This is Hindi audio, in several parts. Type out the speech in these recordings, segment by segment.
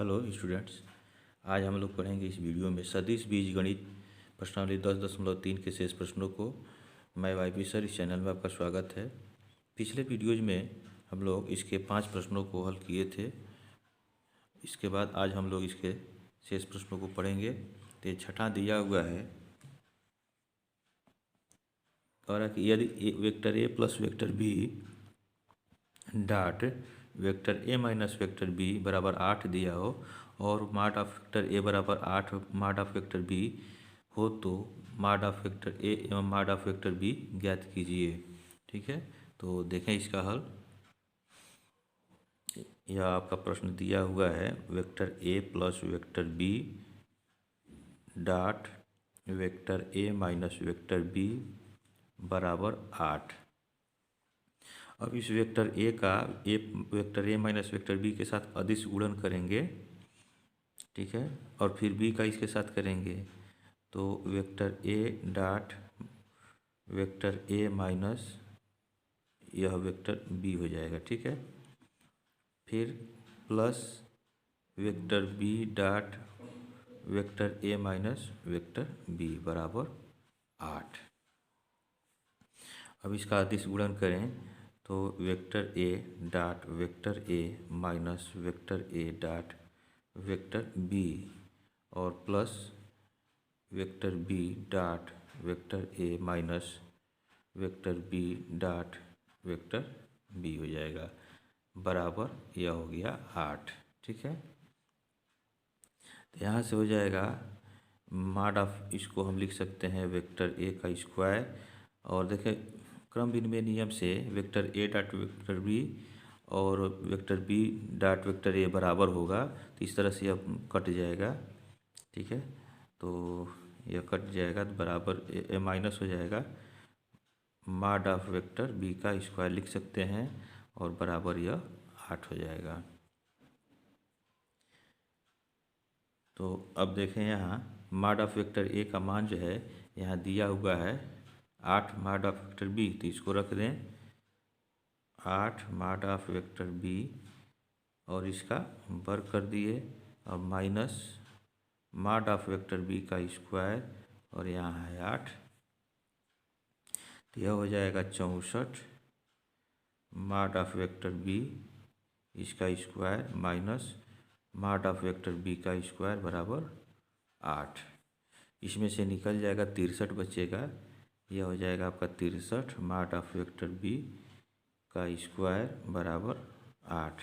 Hello students. आज हम लोग पढ़ेंगे इस वीडियो में सदिश बीजगणित प्रश्नावली 10.3 के शेष प्रश्नों को। मैं वाईपी सर, इस चैनल में आपका स्वागत है। पिछले वीडियोज में हम लोग इसके 5 प्रश्नों को हल किए थे। इसके बाद आज हम लोग इसके शेष प्रश्नों को पढ़ेंगे। तो ये छठा दिया हुआ है और कि यदि वेक्टर ए plus vector B dot vector ए माइनस वेक्टर बी बराबर 8 दिया हो और माड ऑफ वेक्टर ए बराबर 8 माड ऑफ वेक्टर बी हो तो माड ऑफ वेक्टर ए एवं माड ऑफ वेक्टर बी ज्ञात कीजिए। ठीक है, तो देखें इसका हल। यह आपका प्रश्न दिया हुआ है वेक्टर ए plus vector B dot vector ए माइनस वेक्टर बी बराबर 8। अब इस वेक्टर वेक्टर ए माइनस वेक्टर बी के साथ अदिश गुणन करेंगे। ठीक है, और फिर बी का इसके साथ करेंगे तो वेक्टर ए डॉट वेक्टर ए माइनस यह वेक्टर बी हो जाएगा। ठीक है, फिर plus vector B dot vector ए माइनस वेक्टर बी बराबर 8। अब इसका अदिश गुणन करें तो वेक्टर ए डॉट वेक्टर ए माइनस वेक्टर ए डॉट वेक्टर बी और plus vector B dot vector ए minus vector B dot vector B हो जाएगा बराबर यह हो गया 8। ठीक है, तो यहाँ से हो जाएगा माड ऑफ, इसको हम लिख सकते हैं वेक्टर ए का स्क्वायर। और देखें क्रम विनिमय नियम से वेक्टर ए डॉट वेक्टर बी और vector B dot vector A बराबर होगा, तो इस तरह से यह कट जाएगा। ठीक है, तो यह कट जाएगा तो बराबर ए माइनस हो जाएगा माड ऑफ वेक्टर बी का स्क्वायर लिख सकते हैं और बराबर यह 8 हो जाएगा। तो अब देखें यहाँ माड ऑफ वेक्टर ए का मान जो है यहाँ दिया हुआ है 8 माड ऑफ वेक्टर बी, तो इसको रख दें 8 माड ऑफ वेक्टर बी और इसका वर्ग कर दिए और माइनस माड ऑफ वेक्टर बी का स्क्वायर और यहाँ है 8, तो यह हो जाएगा 64 माड ऑफ वेक्टर बी इसका स्क्वायर माइनस माड ऑफ वेक्टर बी का स्क्वायर बराबर 8। इसमें से निकल जाएगा 63 बचेगा, यह हो जाएगा आपका 63 माड ऑफ वेक्टर बी का स्क्वायर बराबर 8।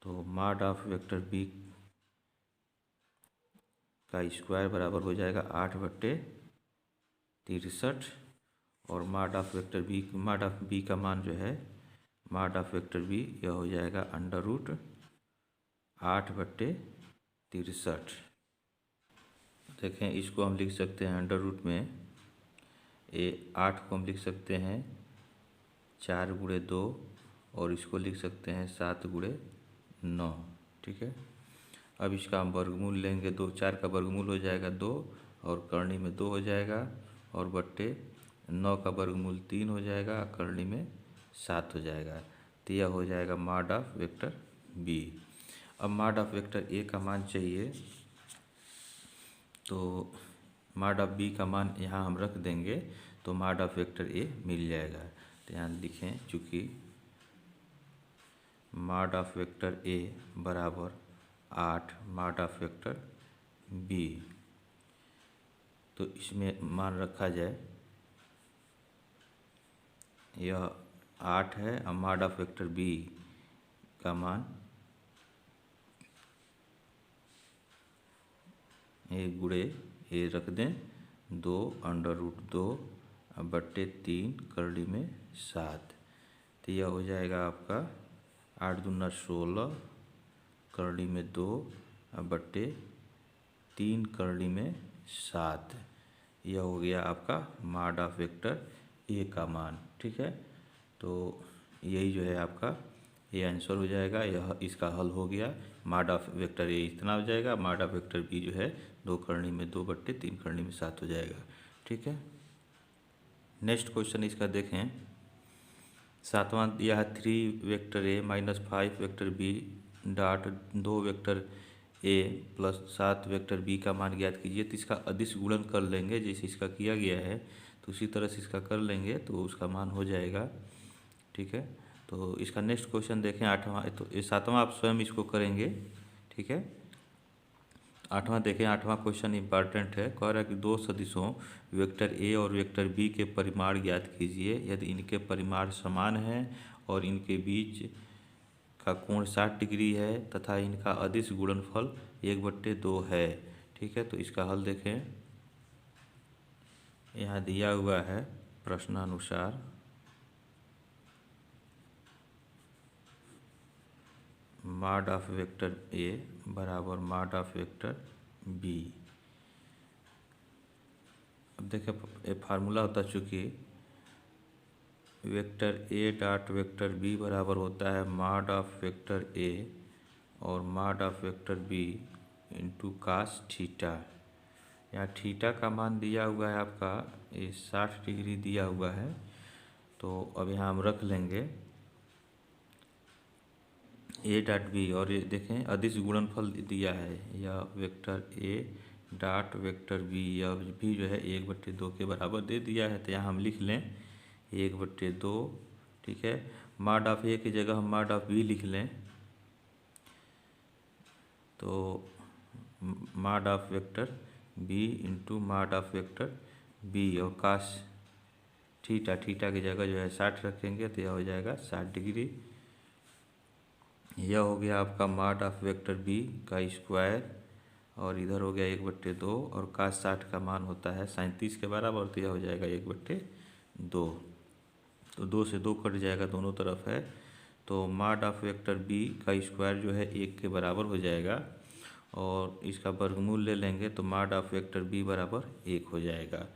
तो माड ऑफ वेक्टर बी का स्क्वायर बराबर हो जाएगा 8/63 और माड ऑफ वेक्टर बी, माड ऑफ बी का मान जो है माड ऑफ वेक्टर बी यह हो जाएगा √8/63। देखें इसको हम लिख सकते हैं अंडर रूट में 8 को हम लिख सकते हैं 4×2 और इसको लिख सकते हैं 7×9। ठीक है, अब इसका हम वर्गमूल लेंगे, 2 4 का वर्गमूल हो जाएगा 2 और करनी में 2 हो जाएगा और बट्टे 9 का वर्गमूल 3 हो जाएगा, करनी में 7 हो जाएगा। तो यह हो जाएगा माड ऑफ वेक्टर बी। अब माड ऑफ वेक्टर ए का मान चाहिए, तो माड ऑफ बी का मान यहाँ हम रख देंगे तो माड ऑफ वेक्टर ए मिल जाएगा। तो यहाँ लिखें चूँकि माड ऑफ वेक्टर ए बराबर 8 माड ऑफ वेक्टर बी, तो इसमें मान रखा जाए यह 8 है और माड ऑफ वेक्टर बी का मान ए गुणे ए रख दें 2/√2/3 करड़ी में 7। तो यह हो जाएगा आपका 8 दूना 16 करड़ी में 2/3 करड़ी में 7। यह हो गया आपका माड ऑफ वेक्टर ए का मान। ठीक है, तो यही जो है आपका ये आंसर हो जाएगा, यह इसका हल हो गया। माड ऑफ वेक्टर ए इतना हो जाएगा, माड ऑफ वेक्टर बी जो है 2 करनी में 2/3 करनी में 7 हो जाएगा। ठीक है, नेक्स्ट क्वेश्चन इसका देखें। 7वां दिया है 3 वेक्टर ए minus 5 vector B dot 2 vector ए प्लस 7 वेक्टर बी का मान ज्ञात कीजिए। तो इसका अदिश गुणन कर लेंगे, जैसे इसका किया गया है तो उसी तरह से इसका कर लेंगे तो उसका मान हो जाएगा। ठीक है, तो इसका नेक्स्ट क्वेश्चन देखें 8वां। तो ये 7वां आप स्वयं इसको करेंगे। ठीक है, 8वां देखें। 8वां क्वेश्चन इंपॉर्टेंट है। कह रहा है कि दो सदिशों वेक्टर ए और वेक्टर बी के परिमाण ज्ञात कीजिए यदि इनके परिमाण समान हैं और इनके बीच का कोण 60 डिग्री है तथा इनका अदिश गुणनफल 1/2 है। ठीक है, तो इसका हल देखें। यहाँ दिया हुआ है प्रश्नानुसार मॉड ऑफ वेक्टर ए बराबर मॉड ऑफ वेक्टर बी। अब देखें, ये फार्मूला होता चूँकि वेक्टर ए डॉट वेक्टर बी बराबर होता है मॉड ऑफ वेक्टर ए और mod of vector B into cos theta. यहाँ थीटा का मान दिया हुआ है आपका ये 60 डिग्री दिया हुआ है। तो अब यहाँ हम रख लेंगे ए डॉट बी और ये देखें अदिश गुणनफल दिया है या वेक्टर ए डॉट वेक्टर बी, यह भी जो है 1/2 के बराबर दे दिया है। तो यहाँ हम लिख लें 1/2। ठीक है, मॉड ऑफ ए की जगह हम मॉड ऑफ बी लिख लें तो mod of vector B into mod of vector B और कास थीटा की जगह जो है 60 रखेंगे तो यह हो जाएगा 60 डिग्री। यह हो गया आपका मॉड ऑफ वेक्टर बी का स्क्वायर और इधर हो गया 1/2 और कास 60 का मान होता है 37 के बराबर। तो यह हो जाएगा 1/2। तो 2 से 2 कट जाएगा दोनों तरफ है। तो मॉड ऑफ वेक्टर बी का स्क्वायर जो है 1 के बराबर हो जाएगा और इसका वर्गमूल ले लेंगे तो मॉड ऑफ वेक्टर बी बराबर 1 हो जाएगा।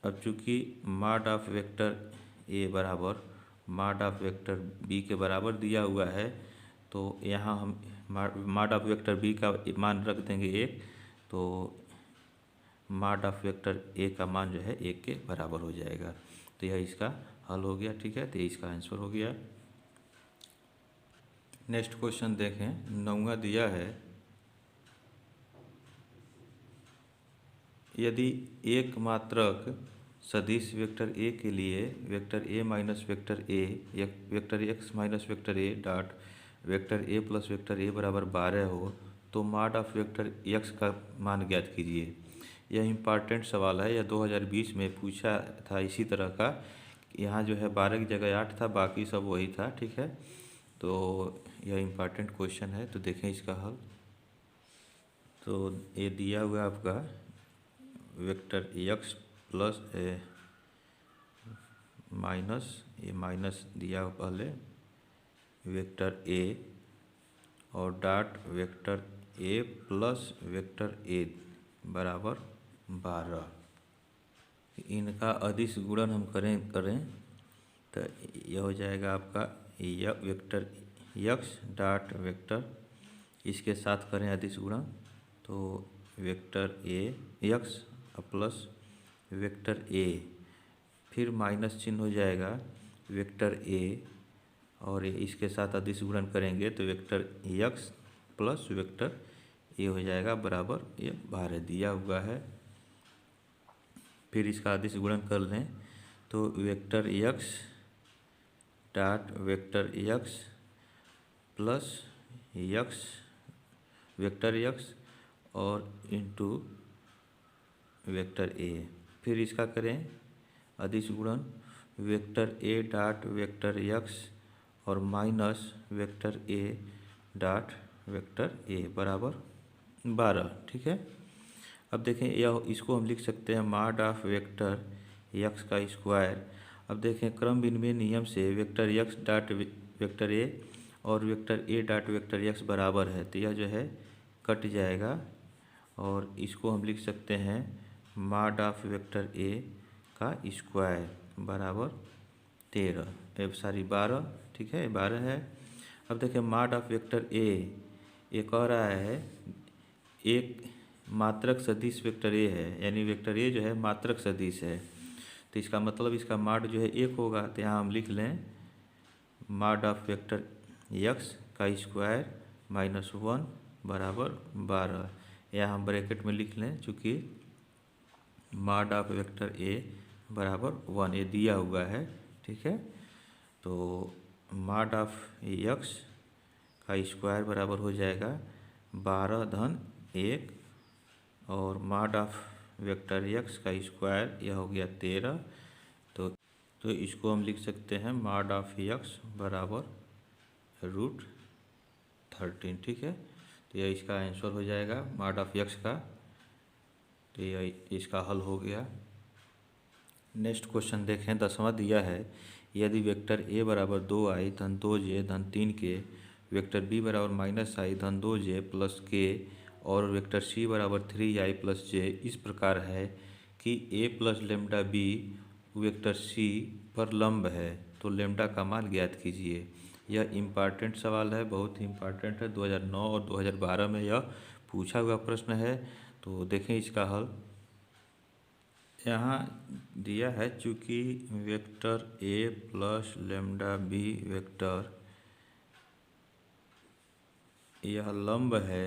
अब चूँकि मॉड ऑफ वेक्टर ए बराबर मॉड ऑफ वेक्टर बी के बराबर दिया हुआ है तो यहाँ हम मॉड ऑफ वेक्टर बी का मान रख देंगे 1, तो मॉड ऑफ वेक्टर ए का मान जो है 1 के बराबर हो जाएगा। तो यह इसका हल हो गया। ठीक है, तो इसका आंसर हो गया। नेक्स्ट क्वेश्चन देखें, 9वां दिया है यदि एक मात्रक सदिश वेक्टर ए के लिए वेक्टर ए माइनस वेक्टर ए या vector x minus vector A dot vector A plus vector A बराबर 12 हो तो मॉड ऑफ वेक्टर एक्स का मान ज्ञात कीजिए। यह इम्पॉर्टेंट सवाल है, यह 2020 में पूछा था इसी तरह का। यहाँ जो है 12 की जगह 8 था, बाकी सब वही था। ठीक है, तो यह इम्पॉर्टेंट क्वेश्चन है। तो देखें इसका हल। तो ये दिया हुआ है आपका वेक्टर एक्स प्लस ए माइनस ये माइनस दिया हुआ पहले वेक्टर ए और dot vector A plus vector A बराबर 12। इनका अदिश गुणन हम करें तो यह हो जाएगा आपका वेक्टर एक्स डॉट वेक्टर इसके साथ करें अदिश गुणन तो vector A x plus vector A, फिर माइनस चिन्ह हो जाएगा वेक्टर ए और इसके साथ अदिश गुणन करेंगे तो वेक्टर एक्स प्लस वेक्टर ए हो जाएगा बराबर ये 12 दिया हुआ है। फिर इसका अदिश गुणन कर लें तो vector x dot vector x plus x vector x और इंटू वेक्टर ए, फिर इसका करें अदिश गुणन वेक्टर ए डॉट वेक्टर एक्स और minus vector A dot vector A बराबर 12। ठीक है, अब देखें यह इसको हम लिख सकते हैं मॉड ऑफ वेक्टर एक्स का स्क्वायर। अब देखें क्रम विनिमय नियम से वेक्टर एक्स डॉट वेक्टर ए और वेक्टर ए डॉट वेक्टर एक्स बराबर है तो यह जो है कट जाएगा और इसको हम लिख सकते हैं मॉड ऑफ वेक्टर ए का स्क्वायर बराबर 12। ठीक है, 12 है। अब देखिए मॉड ऑफ वेक्टर ए ये कह रहा है एक मात्रक सदिश वेक्टर ए है, यानी वेक्टर ए जो है मात्रक सदिश है तो इसका मतलब इसका मॉड जो है 1 होगा। तो यहाँ हम लिख लें मॉड ऑफ वेक्टर एक्स का स्क्वायर -1 बराबर 12। या हम ब्रैकेट में लिख लें, चूँकि मॉड ऑफ वेक्टर ए बराबर 1 ये दिया हुआ है, ठीक है। तो मॉड ऑफ यक्स का स्क्वायर बराबर हो जाएगा 12 धन 1 और मॉड ऑफ वेक्टर यक्स का स्क्वायर यह हो गया 13। तो इसको हम लिख सकते हैं मॉड ऑफ यक्स बराबर √13, ठीक है। तो यह इसका आंसर हो जाएगा मॉड ऑफ यक्स का। तो यह इसका हल हो गया। नेक्स्ट क्वेश्चन देखें, 10वां दिया है, यदि वेक्टर ए बराबर 2i धन 2j धन 3k, वेक्टर बी बराबर -i धन 2j प्लस k और वेक्टर सी बराबर 3i प्लस j इस प्रकार है कि a plus lambda b vector c पर लंब है, तो लेमडा का मान ज्ञात कीजिए। यह इम्पॉर्टेंट सवाल है, बहुत ही इम्पॉर्टेंट है। 2009 और 2012 में यह पूछा हुआ प्रश्न है। तो देखें इसका हल। यहाँ दिया है, चूँकि वेक्टर ए प्लस लेमडा बी वेक्टर यह लंब है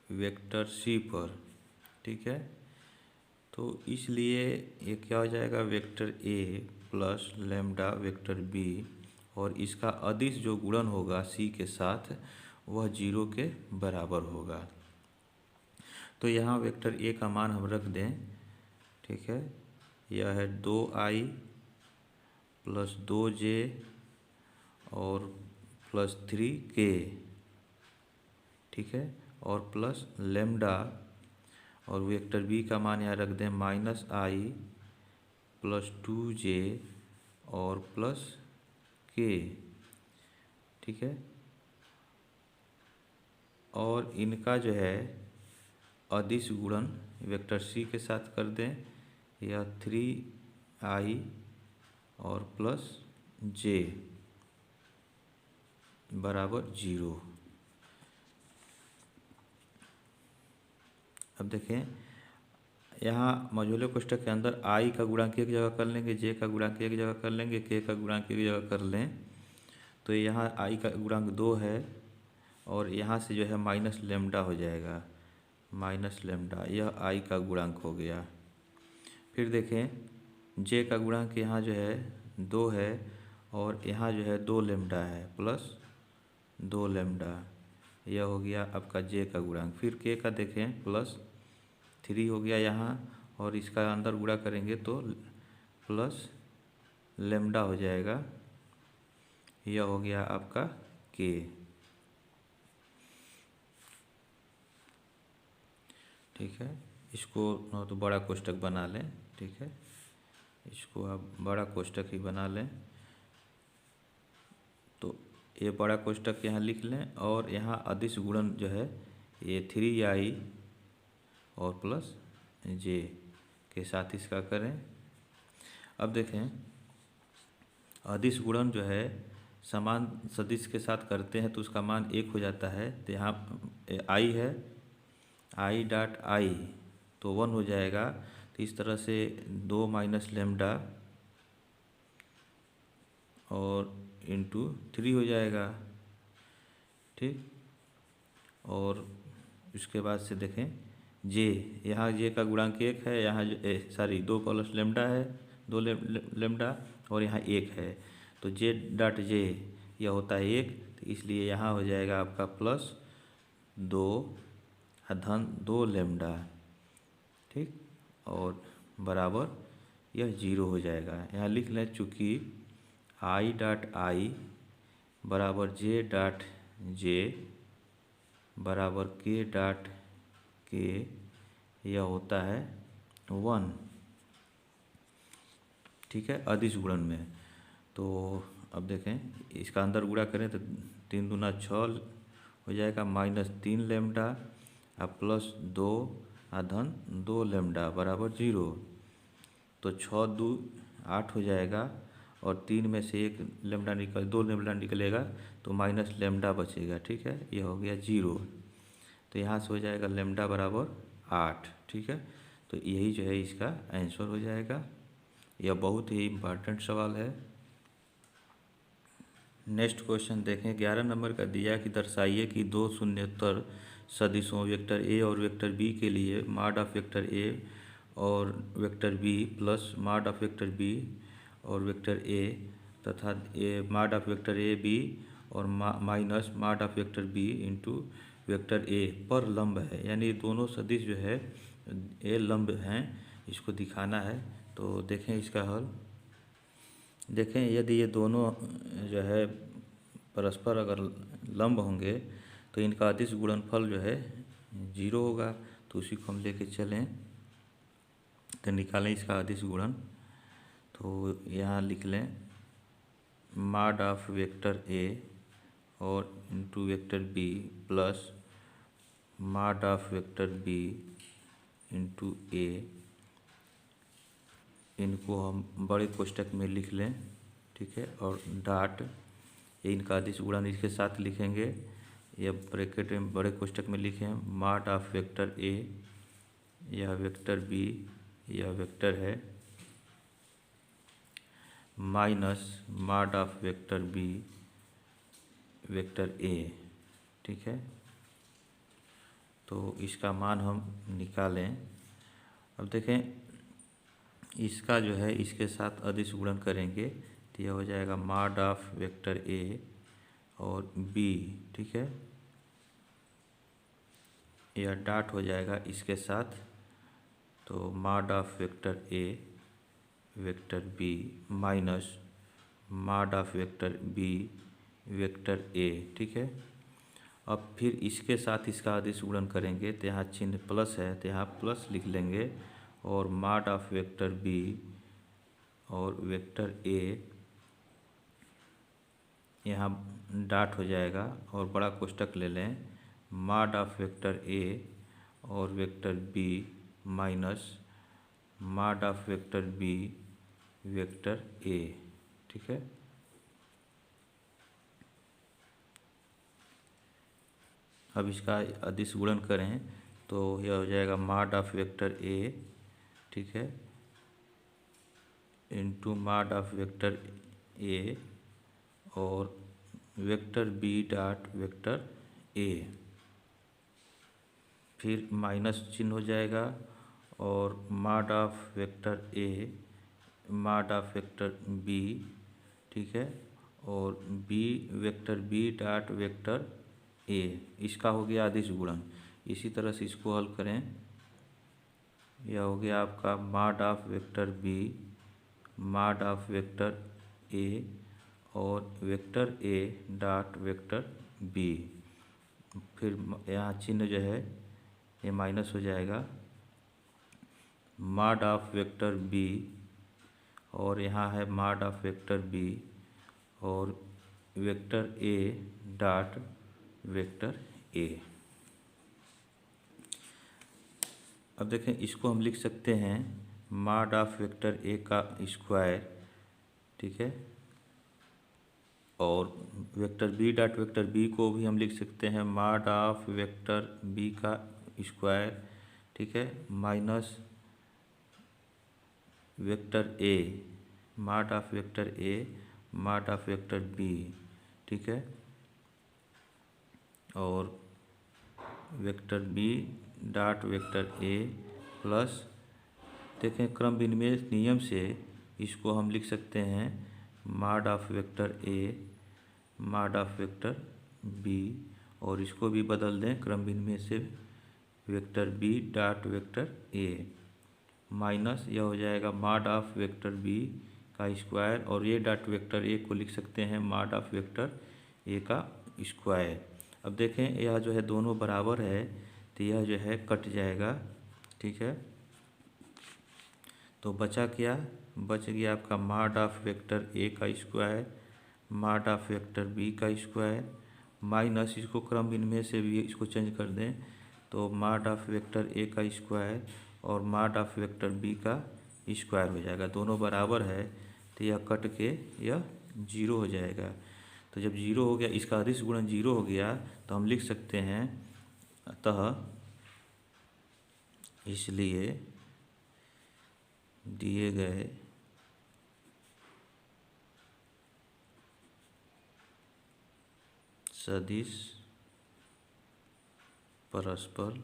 वेक्टर सी पर, ठीक है। तो इसलिए ये क्या हो जाएगा, वेक्टर ए प्लस लेमडा वेक्टर बी और इसका अदिश जो गुणन होगा सी के साथ वह 0 के बराबर होगा। तो यहाँ वेक्टर ए का मान हम रख दें, ठीक है। यह है 2i प्लस 2j और प्लस 3k, ठीक है, और प्लस लेमडा और वेक्टर बी का मान यहाँ रख दें -i प्लस 2j और प्लस k, ठीक है। और इनका जो है अदिश गुणन वेक्टर सी के साथ कर दें, यह 3i और प्लस j बराबर 0। अब देखें, यहाँ मौजूदा कोष्ठक के अंदर i का गुणांक एक जगह कर लेंगे, j का गुणांक एक जगह कर लेंगे, k का गुणांक एक जगह कर लें। तो यहाँ i का गुणांक 2 है और यहाँ से जो है माइनस लेमडा हो जाएगा, माइनस लेमडा, यह i का गुणांक हो गया। फिर देखें j का गुणांक यहाँ जो है 2 है और यहाँ जो है 2 लेमडा है प्लस 2 लेमडा, यह हो गया आपका j का गुणांक। फिर k का देखें प्लस 3 हो गया यहाँ और इसका अंदर गुणा करेंगे तो प्लस लेमडा हो जाएगा, यह हो गया आपका k। ठीक है, इसको तो बड़ा कोष्ठक बना लें, ठीक है, इसको आप बड़ा कोष्ठक ही बना लें। तो ये बड़ा कोष्ठक यहाँ लिख लें और यहाँ अदिश गुणन जो है ये 3i और प्लस j के साथ इसका करें। अब देखें अदिश गुणन जो है समान सदिश के साथ करते हैं तो उसका मान 1 हो जाता है। तो यहाँ i है, i डॉट i तो 1 हो जाएगा। तो इस तरह से 2 माइनस लेमडा और इंटू 3 हो जाएगा, ठीक। और उसके बाद से देखें j, यहाँ j का गुणांक 1 है, यहाँ 2 प्लस लेमडा है, 2 लेमडा और यहाँ 1 है। तो j डॉट j यह होता है 1, तो इसलिए यहाँ हो जाएगा आपका प्लस 2 धन 2 लेमडा, ठीक, और बराबर यह 0 हो जाएगा। यहाँ लिख लें, चूँकि i डॉट i बराबर j डॉट j बराबर k डॉट k, यह होता है 1, ठीक है, अदिश गुणन में। तो अब देखें इसका अंदर गुणा करें तो 3 दूना 6 हो जाएगा, -3 लेमडा और प्लस 2 धन 2 लेमडा बराबर 0। तो 6 2 8 हो जाएगा और 3 में से 2 लेमडा निकलेगा तो माइनस लेमडा बचेगा, ठीक है, यह हो गया 0। तो यहाँ से हो जाएगा लेमडा बराबर 8, ठीक है। तो यही जो है इसका आंसर हो जाएगा। यह बहुत ही इम्पोर्टेंट सवाल है। नेक्स्ट क्वेश्चन देखें। 11 नंबर का दिया कि दर्शाइए कि दो शून्योत्तर सदिशों वेक्टर ए और वेक्टर बी के लिए मॉड ऑफ वेक्टर ए और vector B plus mod of vector B और वेक्टर ए तथा mod of vector A B और minus mod of vector B into vector A पर लंब है। यानी दोनों सदिश जो है ए लंब हैं, इसको दिखाना है। तो देखें इसका हल। देखें यदि ये दोनों जो है परस्पर अगर लंब होंगे तो इनका अदिश गुणनफल जो है 0 होगा। तो उसी को हम लेके चलें तो निकालें इसका अदिश गुणन। तो यहाँ लिख लें मॉड ऑफ वेक्टर ए और into vector B plus mod of vector B into A. इनको हम बड़े कोष्टक में लिख लें, ठीक है, और डॉट ये इनका अदिश गुणन इसके साथ लिखेंगे या ब्रैकेट में बड़े कोष्टक में लिखें मॉड ऑफ वेक्टर ए या वेक्टर बी या वेक्टर है minus mod of vector b vector ए, ठीक है। तो इसका मान हम निकालें। अब देखें इसका जो है इसके साथ अदिश गुणन करेंगे तो यह हो जाएगा मॉड ऑफ वेक्टर ए और बी, ठीक है, यह डॉट हो जाएगा इसके साथ। तो mod of vector a vector b minus mod of vector b vector ए, ठीक है। अब फिर इसके साथ इसका अदिश गुणन करेंगे तो यहाँ चिन्ह प्लस है तो यहाँ प्लस लिख लेंगे और मॉड ऑफ वेक्टर बी और वेक्टर ए यहाँ डॉट हो जाएगा और बड़ा कोष्टक ले लें मॉड ऑफ वेक्टर ए और vector b minus mod of vector b vector ए, ठीक है। अब इसका अदिश गुणन करें तो यह हो जाएगा मॉड ऑफ वेक्टर ए, ठीक है, इंटू मॉड ऑफ वेक्टर ए और vector B dot vector A, फिर माइनस चिन्ह हो जाएगा और mod of vector A mod of vector B, ठीक है, और B vector B dot vector A, इसका हो गया अदिश गुणन। इसी तरह से इसको हल करें। यह हो गया आपका mod of vector B mod of vector ए और वेक्टर ए डॉट वेक्टर बी, फिर यहाँ चिन्ह जो है ये माइनस हो जाएगा मॉड ऑफ वेक्टर बी और यहाँ है मॉड ऑफ वेक्टर बी और वेक्टर ए डॉट वेक्टर ए। अब देखें इसको हम लिख सकते हैं मॉड ऑफ वेक्टर ए का स्क्वायर, ठीक है, और vector B dot vector B को भी हम लिख सकते हैं मॉड ऑफ वेक्टर बी का स्क्वायर, ठीक है, minus vector A mod of vector A mod of vector B, ठीक है, और वेक्टर बी डॉट वेक्टर ए प्लस देखें क्रम विनिमय नियम से इसको हम लिख सकते हैं mod of vector A mod of vector B और इसको भी बदल दें क्रम विनिमय से वेक्टर बी डॉट वेक्टर ए माइनस यह हो जाएगा मॉड ऑफ वेक्टर बी का स्क्वायर और ये डॉट वेक्टर ए को लिख सकते हैं मॉड ऑफ वेक्टर ए का स्क्वायर। अब देखें यह जो है दोनों बराबर है तो यह जो है कट जाएगा, ठीक है। तो बचा क्या? बच गया आपका मॉड ऑफ वेक्टर ए का square mod of vector B का स्क्वायर माइनस इसको क्रम विनिमय से भी इसको चेंज कर दें तो मॉड ऑफ वेक्टर ए का स्क्वायर और मॉड ऑफ वेक्टर बी का स्क्वायर हो जाएगा। दोनों बराबर है तो यह कट के यह 0 हो जाएगा। तो जब 0 हो गया इसका अदिश गुणन 0 हो गया तो हम लिख सकते हैं अतः इसलिए दिए गए सदिश परस्पर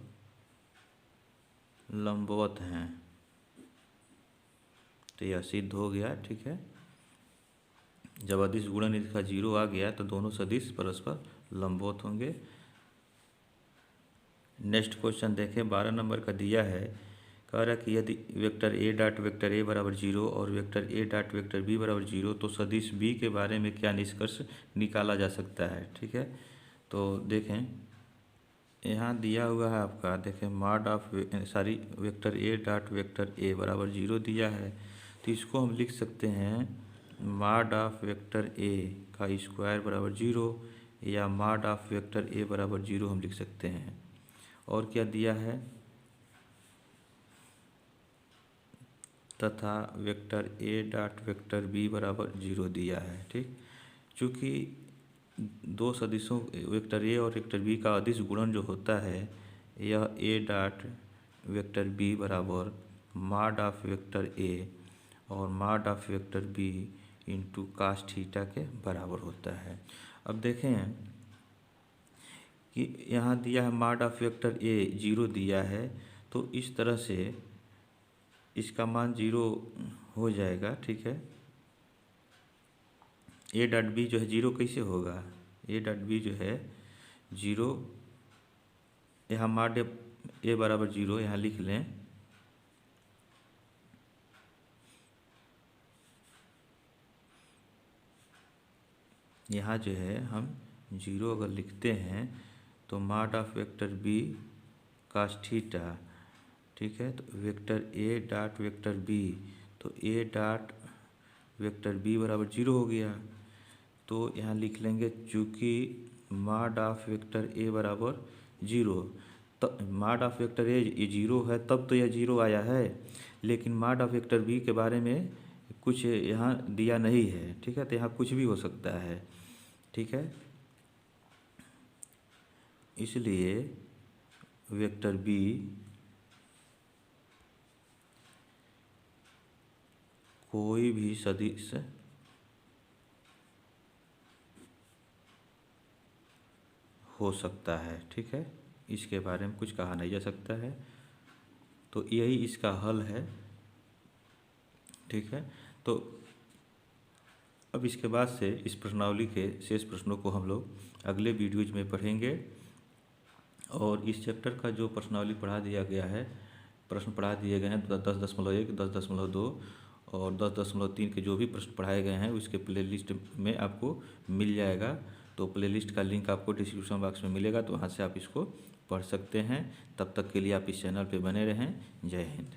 लंबवत हैं। तो यह सिद्ध हो गया। ठीक है, जब अदिश गुणन का 0 आ गया तो दोनों सदिश परस्पर लंबवत होंगे। नेक्स्ट क्वेश्चन देखें, 12 नंबर का दिया है, कह रहा है कि यदि vector A dot vector A बराबर 0 और वेक्टर ए डॉट वेक्टर बी बराबर 0 तो सदिश बी के बारे में क्या निष्कर्ष निकाला जा सकता है। ठीक है, तो देखें यहाँ दिया हुआ है आपका, देखें mod of vector A dot vector A बराबर 0 दिया है, तो इसको हम लिख सकते हैं मॉड ऑफ वेक्टर ए का स्क्वायर बराबर 0 या मॉड ऑफ वेक्टर ए बराबर 0 हम लिख सकते हैं। और क्या दिया है, तथा वेक्टर ए डॉट वेक्टर बी बराबर 0 दिया है। ठीक, चूँकि दो सदिशों वेक्टर ए और वेक्टर बी का अदिश गुणन जो होता है, यह ए डॉट वेक्टर बी बराबर मॉड ऑफ वेक्टर ए और mod of vector B into cos theta के बराबर होता है। अब देखें कि यहाँ दिया है मॉड ऑफ वेक्टर ए 0 दिया है, तो इस तरह से इसका मान 0 हो जाएगा। ठीक है, ए डॉट बी जो है 0 कैसे होगा, ए डॉट बी जो है 0, यहाँ मॉड ए बराबर 0 यहाँ लिख लें, यहाँ जो है हम 0 अगर लिखते हैं तो mod of vector B cos theta. ठीक है, तो वेक्टर ए डॉट वेक्टर बी, तो ए डॉट वेक्टर बी बराबर 0 हो गया। तो यहाँ लिख लेंगे चूँकि मॉड ऑफ वेक्टर ए बराबर 0, तो मॉड ऑफ वेक्टर ए 0 है तब तो यह 0 आया है, लेकिन मॉड ऑफ वेक्टर बी के बारे में कुछ यहाँ दिया नहीं है। ठीक है, तो यहाँ कुछ भी हो सकता है। ठीक है, इसलिए वेक्टर बी कोई भी सदिश हो सकता है। ठीक है, इसके बारे में कुछ कहा नहीं जा सकता है, तो यही इसका हल है। ठीक है, तो अब इसके बाद से इस प्रश्नावली के शेष प्रश्नों को हम लोग अगले वीडियोज में पढ़ेंगे। और इस चैप्टर का जो प्रश्नावली पढ़ा दिया गया है, प्रश्न पढ़ा दिए गए हैं 10.1, 10.2 और 10.3 के जो भी प्रश्न पढ़ाए गए हैं उसके प्लेलिस्ट में आपको मिल जाएगा। तो प्लेलिस्ट का लिंक आपको डिस्क्रिप्शन बॉक्स में मिलेगा, तो वहाँ से आप इसको पढ़ सकते हैं। तब तक के लिए आप इस चैनल पे बने रहें। जय हिंद।